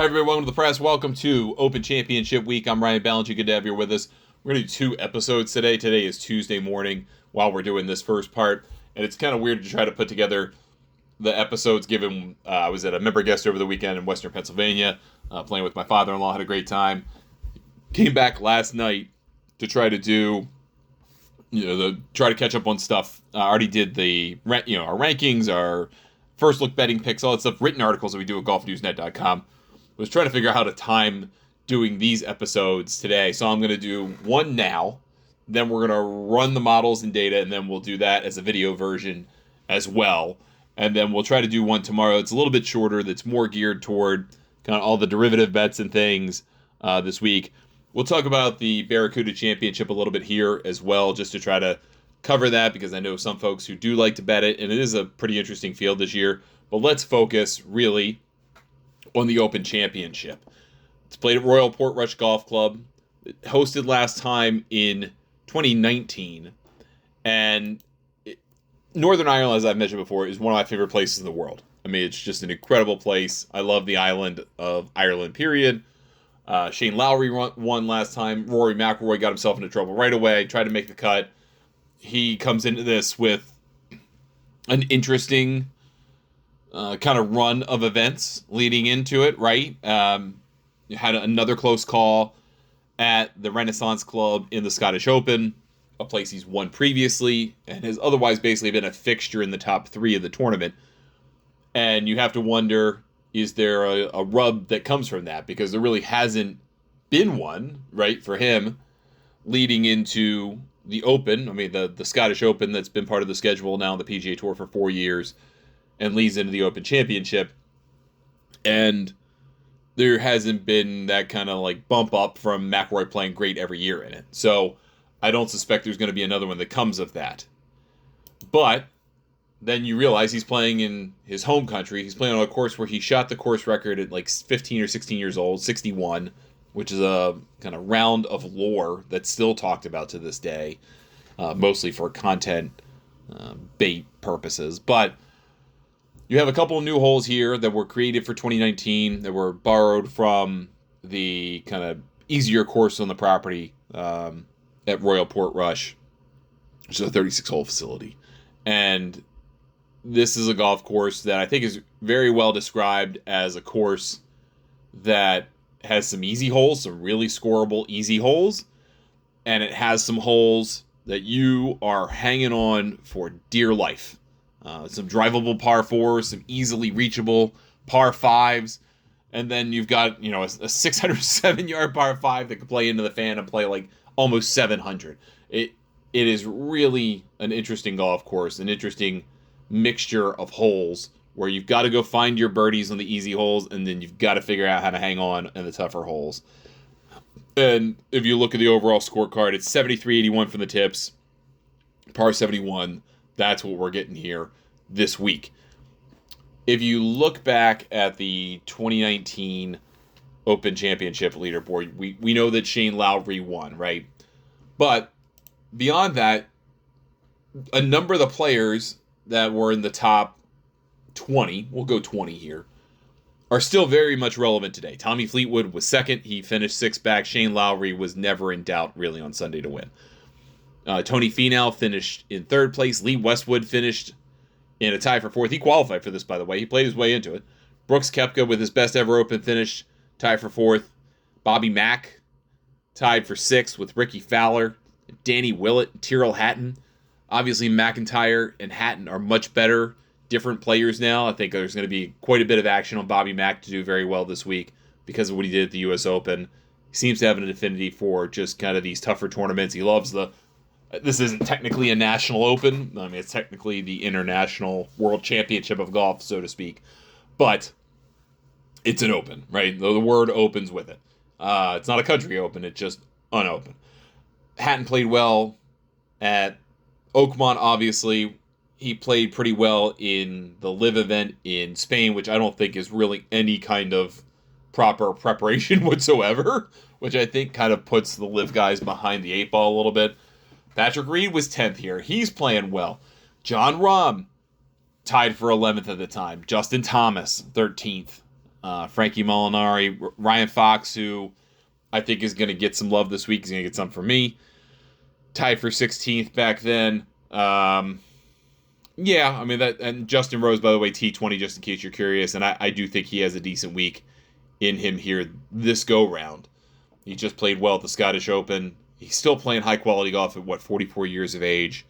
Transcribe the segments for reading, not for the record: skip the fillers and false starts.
Hi, everybody. Welcome to the press. Welcome to Open Championship Week. I'm Ryan Ballantyne. Good to have you with us. We're going to do 2 episodes today. Today is Tuesday morning while we're doing this first part. And it's kind of weird to try to put together the episodes given I was at a member guest over the weekend in Western Pennsylvania, playing with my father-in-law. Had a great time. Came back last night to try to do, try to catch up on stuff. I already did our rankings, our first look betting picks, all that stuff, written articles that we do at golfnewsnet.com. Was trying to figure out how to time doing these episodes today. So I'm going to do one now, then we're going to run the models and data, and then we'll do that as a video version as well. And then we'll try to do one tomorrow. It's a little bit shorter, that's more geared toward kind of all the derivative bets and things this week. We'll talk about the Barracuda Championship a little bit here as well, just to try to cover that, because I know some folks who do like to bet it, and it is a pretty interesting field this year. But let's focus really on the Open Championship. It's played at Royal Portrush Golf Club. It hosted last time in 2019. And Northern Ireland, as I've mentioned before, is one of my favorite places in the world. I mean, it's just an incredible place. I love the island of Ireland, period. Shane Lowry won last time. Rory McIlroy got himself into trouble right away, tried to make the cut. He comes into this with an interesting kind of run of events leading into it, right? You had another close call at the Renaissance Club in the Scottish Open, a place he's won previously, and has otherwise basically been a fixture in the top 3 of the tournament. And you have to wonder, is there a rub that comes from that? Because there really hasn't been one, right, for him leading into the Open. I mean, the Scottish Open that's been part of the schedule now on the PGA Tour for 4 years, and leads into the Open Championship. And there hasn't been that kind of like bump up from McIlroy playing great every year in it. So I don't suspect there's going to be another one that comes of that. But then you realize he's playing in his home country. He's playing on a course where he shot the course record at like 15 or 16 years old, 61, which is a kind of round of lore that's still talked about to this day, mostly for content bait purposes. But you have a couple of new holes here that were created for 2019 that were borrowed from the kind of easier course on the property at Royal Portrush, which is a 36-hole facility. And this is a golf course that I think is very well described as a course that has some easy holes, some really scoreable easy holes, and it has some holes that you are hanging on for dear life. Some drivable par 4s, some easily reachable par 5s, and then you've got, a 607-yard par 5 that could play into the fan and play like almost 700. It is really an interesting golf course, an interesting mixture of holes where you've got to go find your birdies on the easy holes, and then you've got to figure out how to hang on in the tougher holes. And if you look at the overall scorecard, it's 73-81 from the tips, par 71. That's what we're getting here this week. If you look back at the 2019 Open Championship leaderboard, we know that Shane Lowry won, right? But beyond that, a number of the players that were in the top 20, we'll go 20 here, are still very much relevant today. Tommy Fleetwood was second. He finished 6th back. Shane Lowry was never in doubt, really, on Sunday to win. Tony Finau finished in 3rd place. Lee Westwood finished in a tie for 4th. He qualified for this, by the way. He played his way into it. Brooks Koepka, with his best ever Open finish, tied for 4th. Bobby Mack tied for 6th with Ricky Fowler, Danny Willett, and Tyrrell Hatton. Obviously, McIntyre and Hatton are much better, different players now. I think there's going to be quite a bit of action on Bobby Mack to do very well this week because of what he did at the U.S. Open. He seems to have an affinity for just kind of these tougher tournaments. He loves this isn't technically a national open. I mean, it's technically the International World Championship of Golf, so to speak. But it's an open, right? The word opens with it. It's not a country open. It's just unopen. Hatton played well at Oakmont, obviously. He played pretty well in the LIV event in Spain, which I don't think is really any kind of proper preparation whatsoever, which I think kind of puts the LIV guys behind the 8 ball a little bit. Patrick Reed was 10th here. He's playing well. John Rahm tied for 11th at the time. Justin Thomas, 13th. Frankie Molinari, Ryan Fox, who I think is going to get some love this week. He's going to get some from me. Tied for 16th back then. Yeah, I mean, that, and Justin Rose, by the way, T20, just in case you're curious, and I do think he has a decent week in him here this go-round. He just played well at the Scottish Open. He's still playing high-quality golf at, 44 years of age.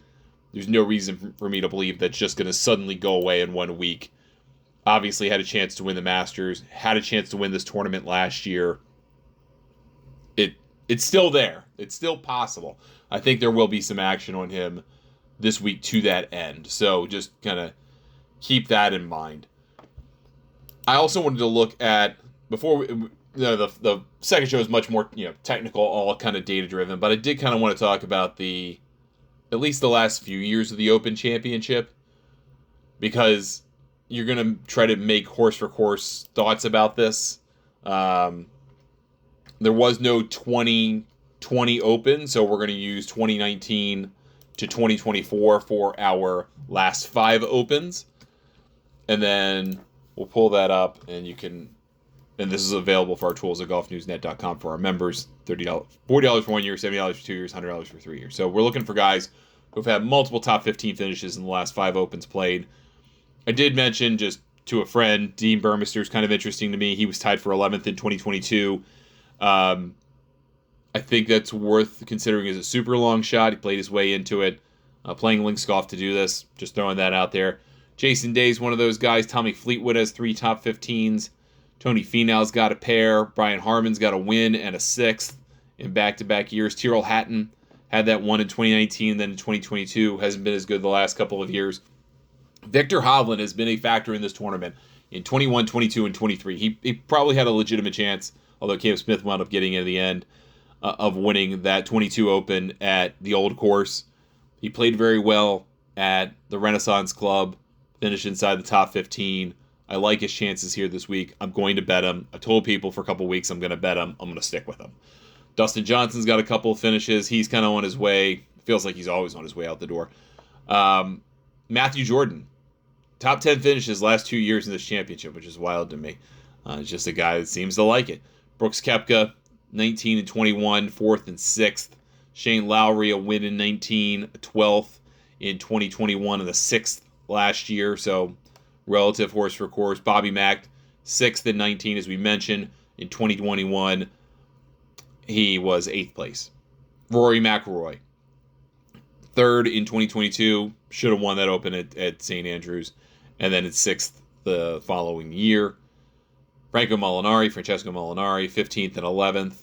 There's no reason for me to believe that's just going to suddenly go away in 1 week. Obviously had a chance to win the Masters, had a chance to win this tournament last year. It's still there. It's still possible. I think there will be some action on him this week to that end. So just kind of keep that in mind. I also wanted to look at, the second show is much more technical, all kind of data driven, but I did kind of want to talk about at least the last few years of the Open Championship, because you're going to try to make horse for course thoughts about this. There was no 2020 Open, so we're going to use 2019 to 2024 for our last 5 Opens. And then we'll pull that up, and you can, and this is available for our tools at golfnewsnet.com for our members. $40 for 1 year, $70 for 2 years, $100 for 3 years. So we're looking for guys who've had multiple top 15 finishes in the last 5 Opens played. I did mention, just to a friend, Dean Burmester is kind of interesting to me. He was tied for 11th in 2022. I think that's worth considering as a super long shot. He played his way into it, playing links golf to do this. Just throwing that out there. Jason Day's one of those guys. Tommy Fleetwood has 3 top 15s. Tony Finau's got a pair. Brian Harmon's got a win and a 6th in back-to-back years. Tyrrell Hatton had that one in 2019, then in 2022. Hasn't been as good the last couple of years. Victor Hovland has been a factor in this tournament in 21, 22, and 23. He probably had a legitimate chance, although Cam Smith wound up getting in the end, of winning that 22 Open at the Old Course. He played very well at the Renaissance Club, finished inside the top 15. I like his chances here this week. I'm going to bet him. I told people for a couple weeks I'm going to bet him. I'm going to stick with him. Dustin Johnson's got a couple of finishes. He's kind of on his way. Feels like he's always on his way out the door. Matthew Jordan, top 10 finishes last 2 years in this championship, which is wild to me. It's just a guy that seems to like it. Brooks Koepka, 19 and 21, 4th and 6th. Shane Lowry, a win in 19, 12th in 2021, and the 6th last year. So relative horse for course. Bobby Mack, 6th in 19, as we mentioned. In 2021, he was 8th place. Rory McIlroy, 3rd in 2022. Should have won that Open at St. Andrews. And then it's 6th the following year. Francesco Molinari, 15th and 11th.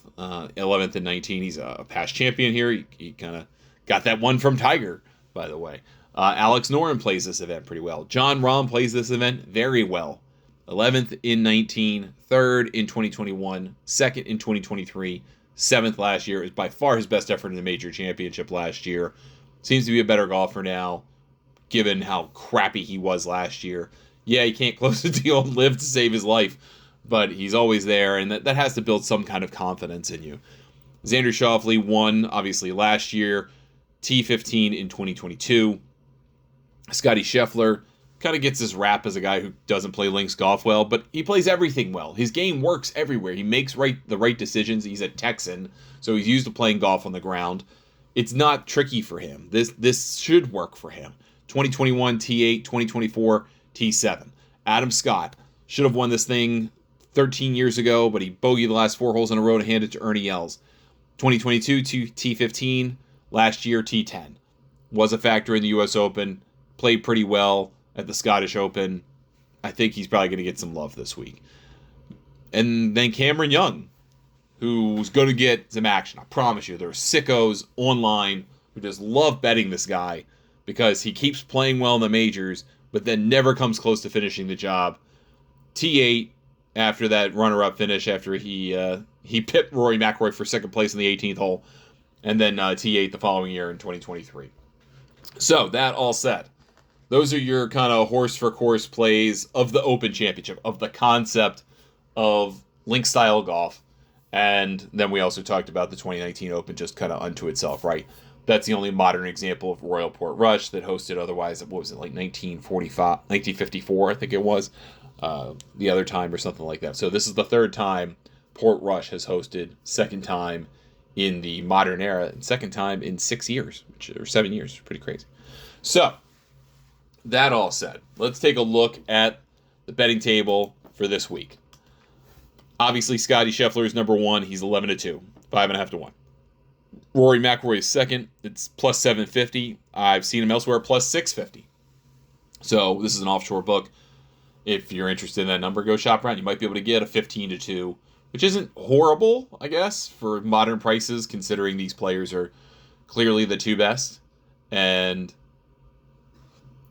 11th and 19. He's a past champion here. He kind of got that one from Tiger, by the way. Alex Noren plays this event pretty well. John Rahm plays this event very well. 11th in 19, 3rd in 2021, 2nd in 2023, 7th last year. It was by far his best effort in the major championship last year. Seems to be a better golfer now, given how crappy he was last year. Yeah, he can't close the deal and live to save his life, but he's always there, and that has to build some kind of confidence in you. Xander Schauffele won, obviously, last year. T15 in 2022. Scotty Scheffler kind of gets his rap as a guy who doesn't play links golf well, but he plays everything well. His game works everywhere. He makes the right decisions. He's a Texan, so he's used to playing golf on the ground. It's not tricky for him. This should work for him. 2021 T8, 2024 T7. Adam Scott should have won this thing 13 years ago, but he bogeyed the last 4 holes in a row to hand it to Ernie Els. 2022 T15, last year T10. Was a factor in the U.S. Open. Played pretty well at the Scottish Open. I think he's probably going to get some love this week. And then Cameron Young, who's going to get some action. I promise you, there are sickos online who just love betting this guy because he keeps playing well in the majors, but then never comes close to finishing the job. T8, after that runner-up finish, after he pipped Rory McIlroy for second place in the 18th hole, and then T8 the following year in 2023. So, that all said, those are your kind of horse-for-course plays of the Open Championship, of the concept of link-style golf. And then we also talked about the 2019 Open just kind of unto itself, right? That's the only modern example of Royal Portrush that hosted otherwise, what was it, like 1954, I think it was. the other time or something like that. So this is the third time Portrush has hosted, second time in the modern era, and second time in 6 years, or 7 years. Pretty crazy. So, that all said, let's take a look at the betting table for this week. Obviously, Scotty Scheffler is number one. He's 11-2, 5.5 to 1. Rory McIlroy is second. It's plus 750. I've seen him elsewhere plus 650. So this is an offshore book. If you're interested in that number, go shop around. You might be able to get a 15-2, which isn't horrible, I guess, for modern prices, considering these players are clearly the two best. And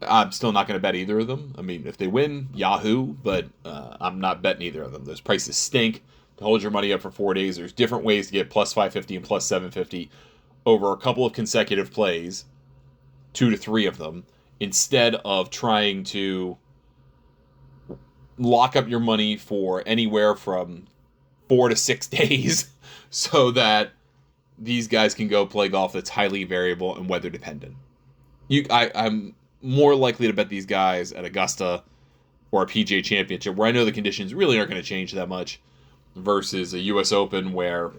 I'm still not going to bet either of them. I mean, if they win, yahoo, but I'm not betting either of them. Those prices stink. To hold your money up for 4 days, there's different ways to get plus 550 and plus 750 over a couple of consecutive plays, 2 to 3 of them, instead of trying to lock up your money for anywhere from 4 to 6 days so these guys can go play golf that's highly variable and weather dependent. I'm more likely to bet these guys at Augusta or a PGA Championship where I know the conditions really aren't going to change that much versus a US Open where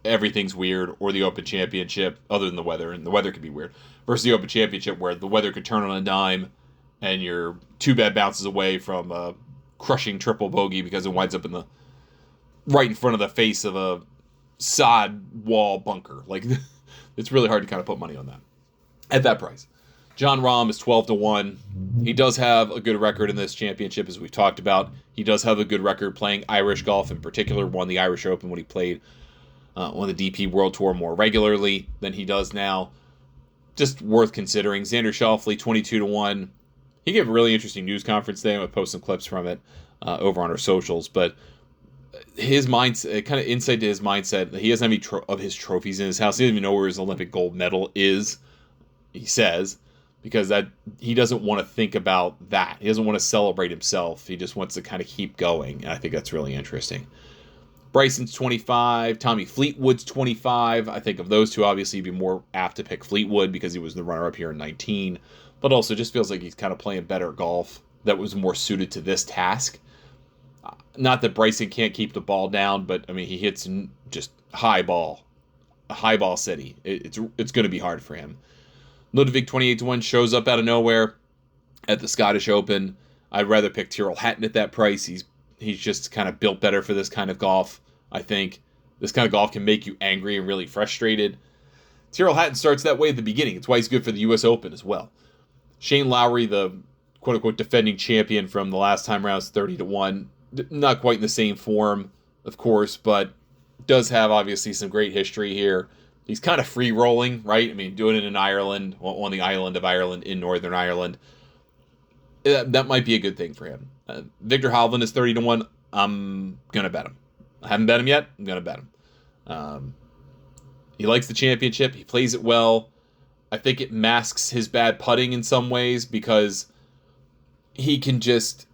everything's weird, or the Open Championship, other than the weather, and the weather could be weird, versus the Open Championship where the weather could turn on a dime and you're 2 bad bounces away from a crushing triple bogey because it winds up right in front of the face of a sod wall bunker. Like, it's really hard to kind of put money on that at that price. Jon Rahm is 12-1. He does have a good record in this championship, as we've talked about. He does have a good record playing Irish golf in particular. Won the Irish Open when he played on the DP World Tour more regularly than he does now. Just worth considering. Xander Schauffele, 22-1. He gave a really interesting news conference today. I'm going to post some clips from it over on our socials. But his mindset, kind of insight to his mindset, he doesn't have any of his trophies in his house. He doesn't even know where his Olympic gold medal is, he says, because he doesn't want to think about that. He doesn't want to celebrate himself. He just wants to kind of keep going, and I think that's really interesting. Bryson's 25. Tommy Fleetwood's 25. I think of those two, obviously, you'd be more apt to pick Fleetwood because he was the runner-up here in 19, but also just feels like he's kind of playing better golf that was more suited to this task. Not that Bryson can't keep the ball down, but, I mean, he hits just high ball city. It's going to be hard for him. Ludwig, 28-1, shows up out of nowhere at the Scottish Open. I'd rather pick Tyrrell Hatton at that price. He's just kind of built better for this kind of golf, I think. This kind of golf can make you angry and really frustrated. Tyrrell Hatton starts that way at the beginning. It's why he's good for the US Open as well. Shane Lowry, the quote-unquote defending champion from the last time around, is 30-1. Not quite in the same form, of course, but does have, obviously, some great history here. He's kind of free-rolling, right? I mean, doing it in Ireland, on the island of Ireland, in Northern Ireland. That might be a good thing for him. Victor Hovland is 30-1. I'm going to bet him. I haven't bet him yet. I'm going to bet him. He likes the championship. He plays it well. I think it masks his bad putting in some ways because he can just...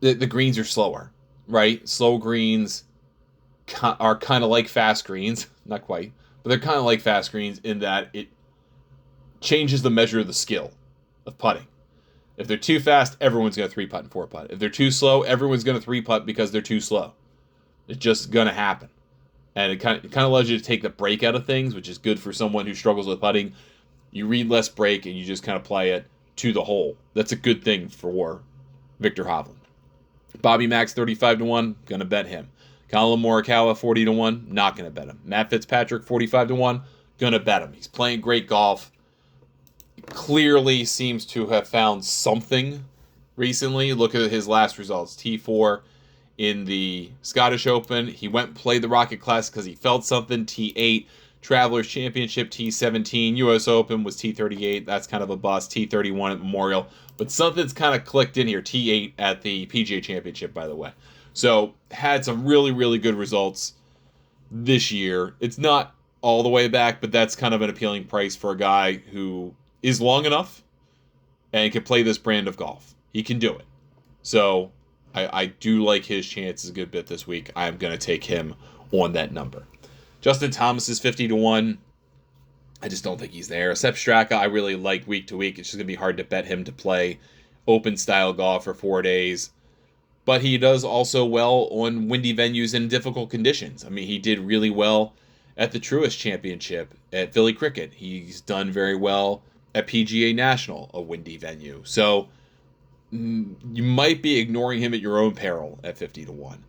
The greens are slower, right? Slow greens are kind of like fast greens. Not quite. But they're kind of like fast greens in that it changes the measure of the skill of putting. If they're too fast, everyone's going to 3-putt and 4-putt. If they're too slow, everyone's going to 3-putt because they're too slow. It's just going to happen. And it kind of allows you to take the break out of things, which is good for someone who struggles with putting. You read less break and you just kind of play it to the hole. That's a good thing for Victor Hovland. Bobby Max, 35-1, going to bet him. Colin Morikawa, 40-1, not going to bet him. Matt Fitzpatrick, 45-1, going to bet him. He's playing great golf. Clearly seems to have found something recently. Look at his last results. T4 in the Scottish Open. He went and played the Rocket Classic because he felt something. T8, Travelers Championship. T17, US Open was T38. That's kind of a bust. T31 at Memorial. But something's kind of clicked in here. T8 at the PGA Championship, by the way. So, had some really, really good results this year. It's not all the way back, but that's kind of an appealing price for a guy who is long enough and can play this brand of golf. He can do it. So, I do like his chances a good bit this week. I'm going to take him on that number. Justin Thomas is 50-1. I just don't think he's there. Sepp Straka, I really like week to week. It's just going to be hard to bet him to play open-style golf for 4 days. but he does also well on windy venues and difficult conditions. I mean, he did really well at the Truist Championship at Philly Cricket. He's done very well at PGA National, a windy venue. So you might be ignoring him at your own peril at 50 to 1.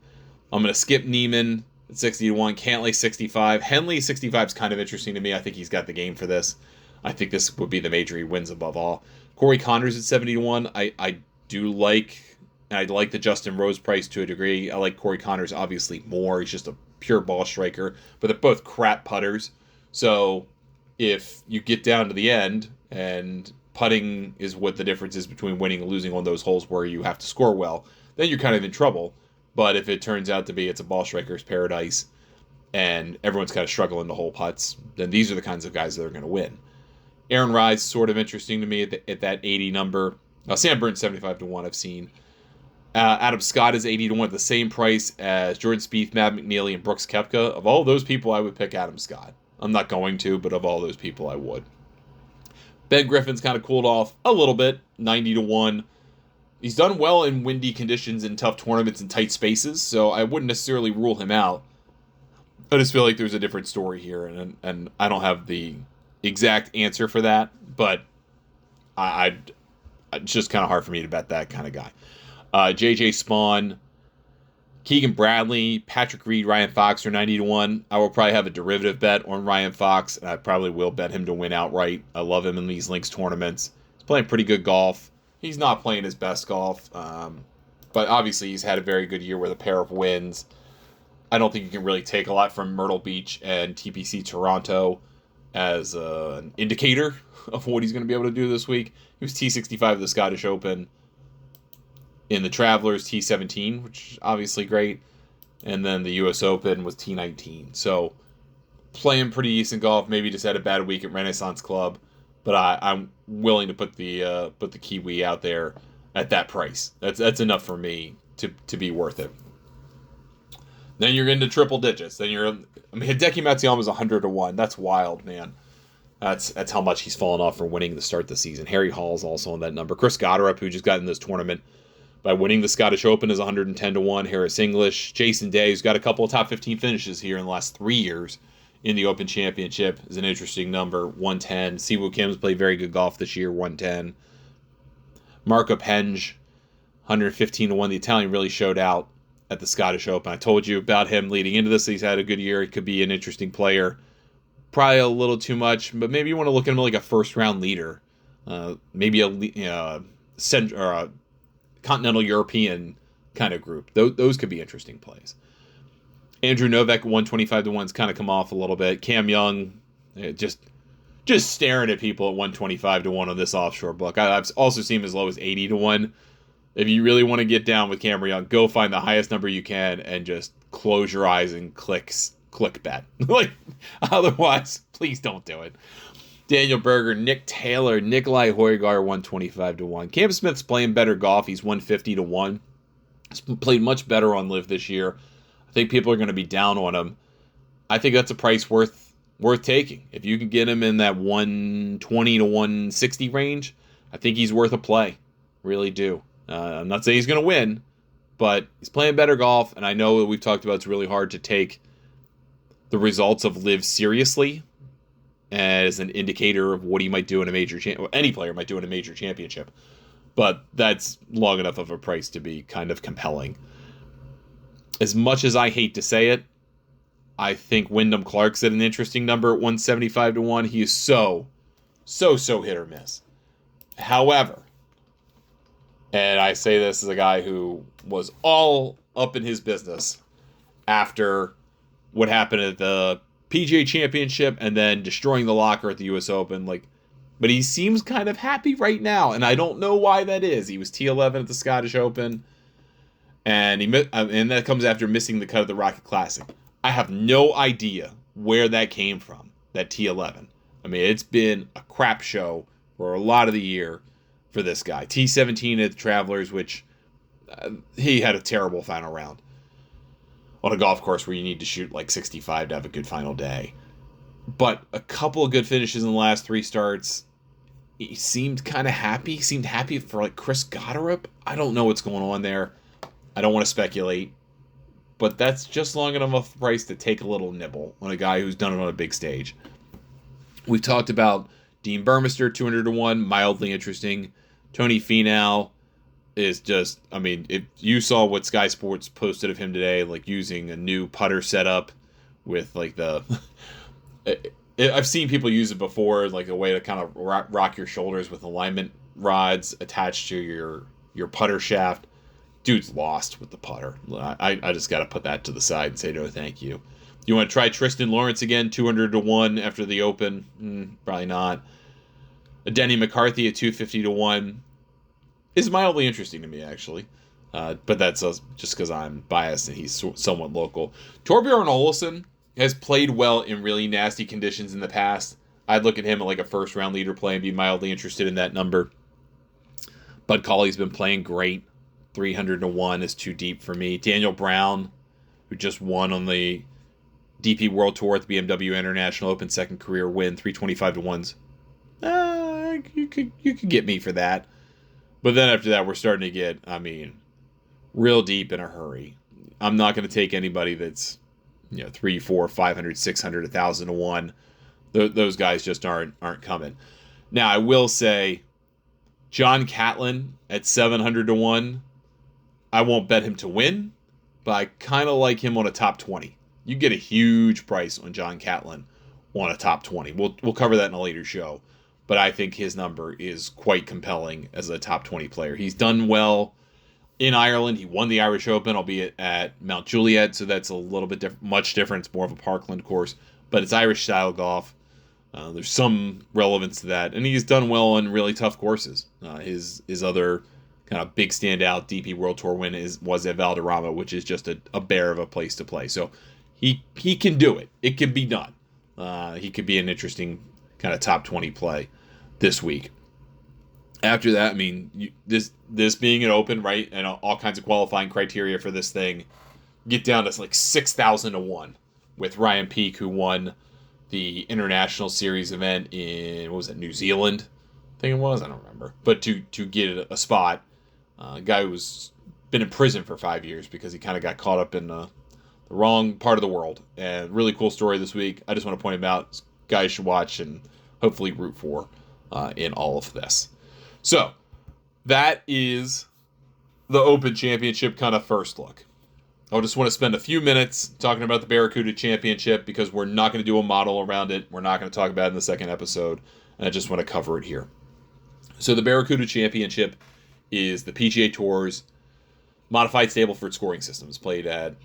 I'm going to skip Neiman at 60 to 1. Cantlay 65. Henley 65 is kind of interesting to me. I think he's got the game for this. I think this would be the major he wins above all. Corey Connors at 70 to 1. I do like, and I like the Justin Rose price to a degree. I like Corey Connors obviously more. He's just a pure ball striker, but they're both crap putters. So if you get down to the end, and putting is what the difference is between winning and losing on those holes where you have to score well, then you're kind of in trouble. But if it turns out to be it's a ball striker's paradise and everyone's kind of struggling to hole putts, then these are the kinds of guys that are going to win. Aaron Rise sort of interesting to me at that 80 number. Sam Burns 75 to 1 I've seen. Adam Scott is 80 to 1 at the same price as Jordan Spieth, Matt McNeely, and Brooks Koepka. Of all those people, I would pick Adam Scott. I'm not going to, but of all those people, I would. Ben Griffin's kind of cooled off a little bit, 90 to 1. He's done well in windy conditions in tough tournaments and tight spaces, so I wouldn't necessarily rule him out. I just feel like there's a different story here, and I don't have the exact answer for that, but it's just kind of hard for me to bet that kind of guy. JJ Spawn, Keegan Bradley, Patrick Reed, Ryan Fox are 90 to 1. I will probably have a derivative bet on Ryan Fox, and I probably will bet him to win outright. I love him in these links tournaments. He's playing pretty good golf. He's not playing his best golf, but obviously he's had a very good year with a pair of wins. I don't think you can really take a lot from Myrtle Beach and TPC Toronto as an indicator of what he's going to be able to do this week. He was T65 at the Scottish Open. In the Travelers, T17, which is obviously great. And then the U.S. Open was T19. So playing pretty decent golf. Maybe just had a bad week at Renaissance Club. But I'm willing to put the Kiwi out there at that price. That's enough for me to be worth it. Then you're into triple digits. Then Hideki Matsuyama is 100 to 1. That's wild, man. That's how much he's fallen off for winning to start the season. Harry Hall's also on that number. Chris Gotterup, who just got in this tournament by winning the Scottish Open, is 110 to 1. Harris English. Jason Day, who's got a couple of top 15 finishes here in the last 3 years in the Open Championship, is an interesting number, 110. Siwoo Kim's played very good golf this year, 110. Marco Penge, 115 to 1. The Italian really showed out at the Scottish Open. I told you about him leading into this. He's had a good year. He could be an interesting player. Probably a little too much, but maybe you want to look at him like a first-round leader. Maybe a continental European kind of group. Those could be interesting plays. Andrew Novak, 125 to 1's kind of come off a little bit. Cam Young, just staring at people at 125 to 1 on this offshore book. I've also seen him as low as 80 to 1. If you really want to get down with Cameron Young, go find the highest number you can and just close your eyes and click bet. Otherwise, please don't do it. Daniel Berger, Nick Taylor, Nikolai Højgaard, 125 to 1. Cam Smith's playing better golf. He's 150 to 1. He's played much better on LIV this year. I think people are going to be down on him. I think that's a price worth taking. If you can get him in that 120 to 160 range, I think he's worth a play. Really do. I'm not saying he's going to win, but he's playing better golf, and I know that we've talked about it's really hard to take the results of LIV seriously as an indicator of what he might do in a major any player might do in a major championship. But that's long enough of a price to be kind of compelling. As much as I hate to say it, I think Wyndham Clark's at an interesting number at 175 to 1. He is so hit or miss. However, and I say this as a guy who was all up in his business after what happened at the PGA Championship and then destroying the locker at the U.S. Open, but he seems kind of happy right now, and I don't know why that is. He was T11 at the Scottish Open, and that comes after missing the cut of the Rocket Classic. I have no idea where that came from, that T11. I mean, it's been a crap show for a lot of the year for this guy. T17 at the Travelers, which he had a terrible final round on a golf course where you need to shoot like 65 to have a good final day. But a couple of good finishes in the last 3 starts. He seemed kind of happy. He seemed happy for like Chris Gotterup. I don't know what's going on there. I don't want to speculate, but that's just long enough of a price to take a little nibble on a guy who's done it on a big stage. We've talked about Dean Burmester, 200 to 1, mildly interesting. Tony Finau is just, I mean, if you saw what Sky Sports posted of him today, like using a new putter setup with like the, I've seen people use it before, like a way to kind of rock your shoulders with alignment rods attached to your putter shaft. Dude's lost with the putter. I just got to put that to the side and say no thank you. You want to try Tristan Lawrence again, 200 to 1 after the Open? Probably not. Denny McCarthy at 250 to 1 is mildly interesting to me, actually. But that's just because I'm biased and he's somewhat local. Torbjorn Olesen has played well in really nasty conditions in the past. I'd look at him at like a first-round leader play and be mildly interested in that number. Bud Cauley's been playing great. 300 to 1 is too deep for me. Daniel Brown, who just won on the DP World Tour at the BMW International Open, second career win, 325 to 1s. You could get me for that. But then after that, we're starting to get, I mean, real deep in a hurry. I'm not going to take anybody that's, 3, 4, 500, 600, 1,000 to 1. Those guys just aren't coming. Now, I will say, John Catlin at 700 to 1, I won't bet him to win, but I kind of like him on a top 20. You get a huge price on John Catlin on a top 20. We'll cover that in a later show, but I think his number is quite compelling as a top 20 player. He's done well in Ireland. He won the Irish Open, albeit at Mount Juliet, so that's a little bit much different. It's more of a Parkland course, but it's Irish-style golf. There's some relevance to that, and he's done well on really tough courses. His other kind of big standout DP World Tour win was at Valderrama, which is just a bear of a place to play. So he can do it. It can be done. He could be an interesting kind of top 20 play this week. After that, I mean, this being an Open, right, and all kinds of qualifying criteria for this thing, get down to like 6,000 to 1 with Ryan Peake, who won the International Series event in, what was it, New Zealand? I think it was. I don't remember. But to get a spot, a guy who's been in prison for 5 years because he kind of got caught up in the wrong part of the world. And really cool story this week. I just want to point him out. Guys should watch and hopefully root for in all of this. So that is the Open Championship kind of first look. I just want to spend a few minutes talking about the Barracuda Championship because we're not going to do a model around it. We're not going to talk about it in the second episode, and I just want to cover it here. So the Barracuda Championship is the PGA Tour's modified Stableford scoring system. It's played at a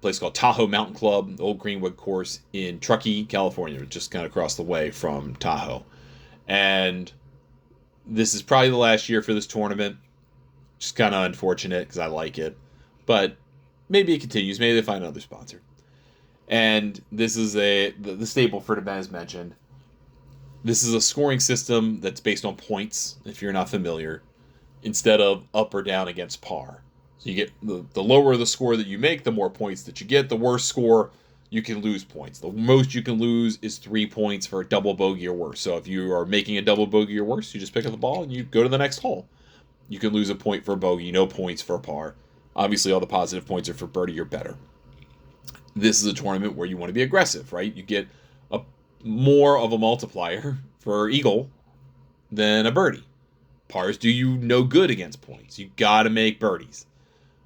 place called Tahoe Mountain Club, the old Greenwood course in Truckee, California, just kind of across the way from Tahoe. And this is probably the last year for this tournament. Just kind of unfortunate because I like it. But maybe it continues. Maybe they find another sponsor. And this is the Stableford event as mentioned. This is a scoring system that's based on points, if you're not familiar, instead of up or down against par. So you get the lower the score that you make, the more points that you get. The worse score, you can lose points. The most you can lose is 3 points for a double bogey or worse. So if you are making a double bogey or worse, you just pick up the ball and you go to the next hole. You can lose a point for a bogey, no points for a par. Obviously, all the positive points are for birdie or better. This is a tournament where you want to be aggressive, right? You get more of a multiplier for eagle than a birdie. Pars do you no good against points. You got to make birdies.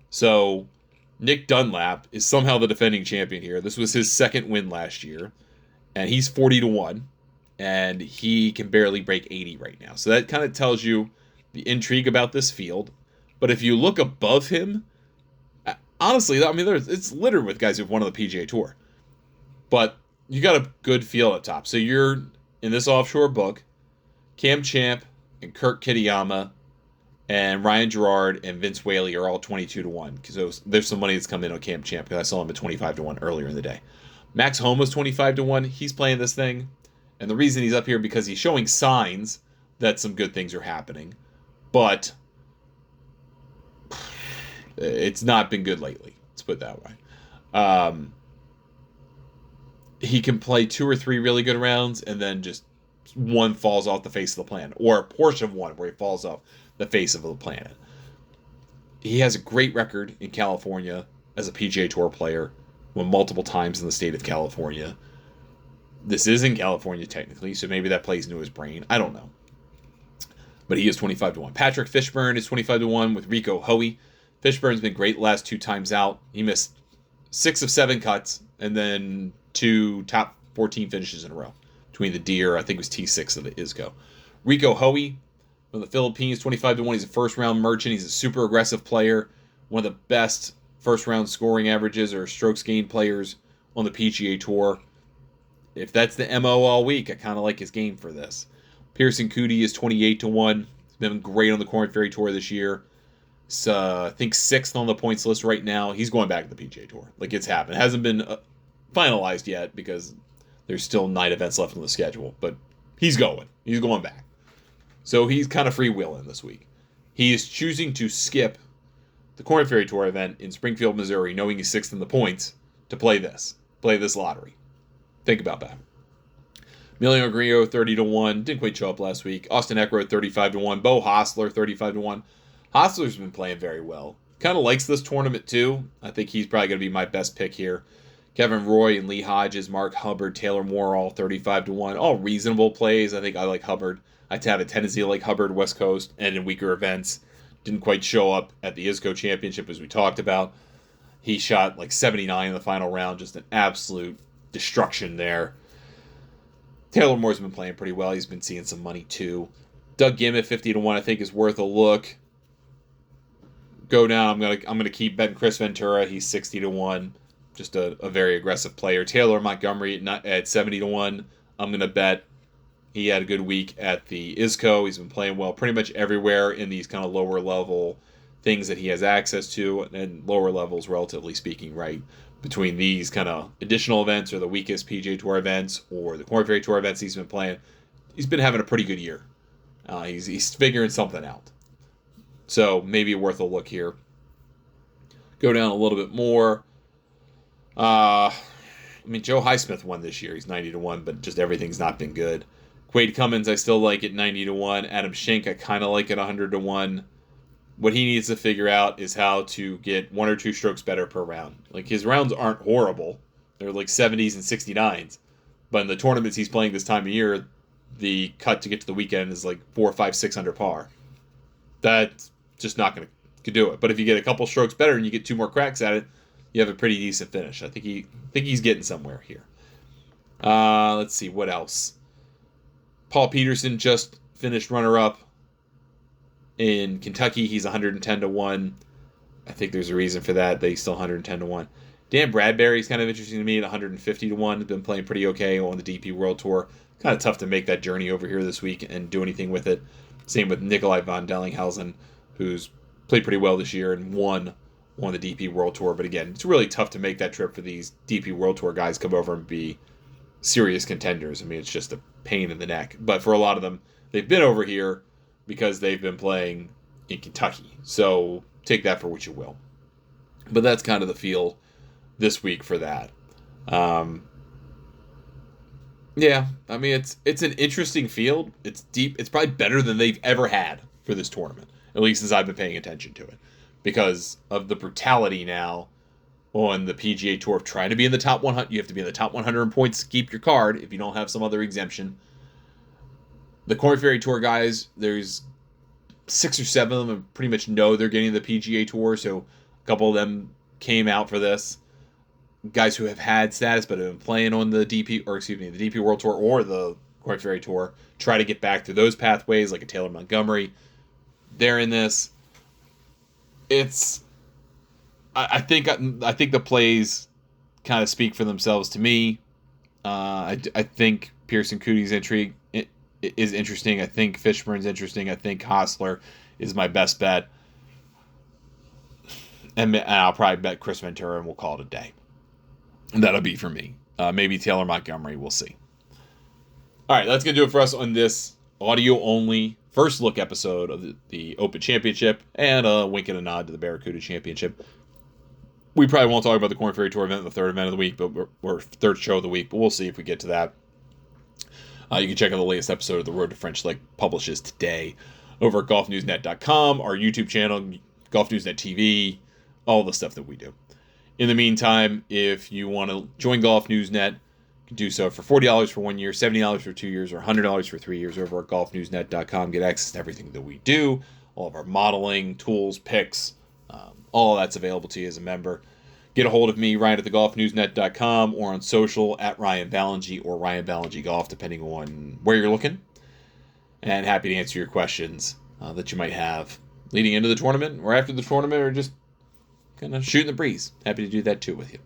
So Nick Dunlap is somehow the defending champion here. This was his second win last year, and he's 40 to 1, and he can barely break 80 right now. So that kind of tells you the intrigue about this field. But if you look above him, honestly, I mean, it's littered with guys who've won on the PGA Tour. But you got a good field up top. So you're in this offshore book, Cam Champ and Kurt Kitayama and Ryan Gerard and Vince Whaley are all 22 to 1. Because there's some money that's come in on Cam Champ because I saw him at 25 to 1 earlier in the day. Max Homa's 25 to 1. He's playing this thing. And the reason he's up here because he's showing signs that some good things are happening. But it's not been good lately. Let's put it that way. He can play 2 or 3 really good rounds, and then just one falls off the face of the planet, or a portion of one where he falls off the face of the planet. he has a great record in California as a PGA Tour player, won multiple times in the state of California. This is in California technically, so maybe that plays into his brain. I don't know. But he is 25-1. Patrick Fishburne is 25-1 with Rico Hoey. Fishburne's been great last 2 times out. He missed 6 of 7 cuts and then 2 top 14 finishes in a row. Between the Deer, I think it was T6 of the ISCO. Rico Hoey from the Philippines, 25-1. He's a first-round merchant. He's a super aggressive player. One of the best first-round scoring averages or strokes gained players on the PGA Tour. If that's the MO all week, I kind of like his game for this. Pearson Coody is 28-1. He's been great on the Korn Ferry Tour this year. He's, I think, 6th on the points list right now. He's going back to the PGA Tour. Like, it's happened. It hasn't been finalized yet because there's still 9 events left on the schedule. But he's going. He's going back. So he's kind of freewheeling this week. He is choosing to skip the Korn Ferry Tour event in Springfield, Missouri, knowing he's 6th in the points, to play this lottery. Think about that. Emilio Grillo, 30-1. Didn't quite show up last week. Austin Eckroat, 35-1. Bo Hostler, 35-1. Hostler's been playing very well. Kind of likes this tournament, too. I think he's probably going to be my best pick here. Kevin Roy and Lee Hodges, Mark Hubbard, Taylor Moore, all 35-1. All reasonable plays. I think I like Hubbard. I have a tendency to like Hubbard West Coast and in weaker events. Didn't quite show up at the ISCO Championship as we talked about. He shot like 79 in the final round. Just an absolute destruction there. Taylor Moore's been playing pretty well. He's been seeing some money too. Doug Gimmett, 50-1, I think is worth a look. Go down. I'm gonna keep betting Chris Ventura. He's 60-1. Just a very aggressive player. Taylor Montgomery at 70-1. I'm gonna bet he had a good week at the ISCO. He's been playing well pretty much everywhere in these kind of lower level things that he has access to, and lower levels, relatively speaking, right? Between these kind of additional events or the weakest PGA Tour events or the Korn Ferry Tour events he's been playing, he's been having a pretty good year. He's figuring something out. So maybe worth a look here. Go down a little bit more. Joe Highsmith won this year. He's 90-1, but just everything's not been good. Quade Cummins, I still like at 90-1. Adam Schenk, I kind of like at 100-1. What he needs to figure out is how to get 1 or 2 strokes better per round. Like, his rounds aren't horrible. They're like 70s and 69s. But in the tournaments he's playing this time of year, the cut to get to the weekend is like 4, 5, 6 under par. That's just not going to do it. But if you get a couple strokes better and you get 2 more cracks at it, you have a pretty decent finish. I think he's getting somewhere here. Let's see, what else? Paul Peterson just finished runner-up in Kentucky. He's 110-1. I think there's a reason for that. He's still 110-1. Dan Bradbury's kind of interesting to me at 150-1. He's been playing pretty okay on the DP World Tour. Kind of tough to make that journey over here this week and do anything with it. Same with Nikolai von Dellinghausen, who's played pretty well this year and won the DP World Tour. But again, it's really tough to make that trip for these DP World Tour guys come over and be serious contenders. I mean, it's just a pain in the neck. But for a lot of them, they've been over here because they've been playing in Kentucky. So take that for what you will. But that's kind of the feel this week for that. Yeah, I mean, it's an interesting field. It's deep. It's probably better than they've ever had for this tournament, at least since I've been paying attention to it, because of the brutality now on the PGA Tour of trying to be in the top 100. You have to be in the top 100 in points to keep your card if you don't have some other exemption. The Korn Ferry Tour guys, there's 6 or 7 of them pretty much know they're getting the PGA Tour, so a couple of them came out for this. Guys who have had status but have been playing on the DP World Tour or the Korn Ferry Tour try to get back through those pathways, like a Taylor Montgomery. They're in this. I think the plays kind of speak for themselves to me. I think Pearson Coody's intrigue is interesting. I think Fishburne's interesting. I think Hostler is my best bet. And I'll probably bet Chris Ventura and we'll call it a day. That'll be for me. Maybe Taylor Montgomery. We'll see. All right, that's going to do it for us on this audio-only first look episode of the Open Championship and a wink and a nod to the Barracuda Championship. We probably won't talk about the Korn Ferry Tour event, the third event of the week, or third show of the week, but we'll see if we get to that. You can check out the latest episode of The Road to French Lick publishes today over at golfnewsnet.com, our YouTube channel. Golf News Net TV, all the stuff that we do. In the meantime, if you want to join Golf News Net, you can do so for $40 for 1 year, $70 for 2 years, or $100 for 3 years over at golfnewsnet.com. Get access to everything that we do, all of our modeling, tools, picks, all of that's available to you as a member. Get a hold of me, Ryan at thegolfnewsnet.com, or on social at Ryan Ballingy or Ryan Ballingy Golf, depending on where you're looking. And happy to answer your questions that you might have leading into the tournament or after the tournament, or just kind of shooting the breeze. Happy to do that too with you.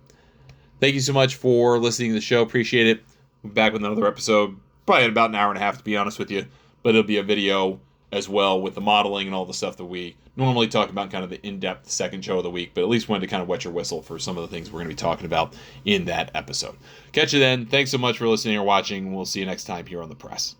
Thank you so much for listening to the show. Appreciate it. We'll be back with another episode, probably in about an hour and a half, to be honest with you. But it'll be a video as well with the modeling and all the stuff that we normally talk about, kind of the in-depth second show of the week, but at least wanted to kind of wet your whistle for some of the things we're going to be talking about in that episode. Catch you then. Thanks so much for listening or watching. We'll see you next time here on The Press.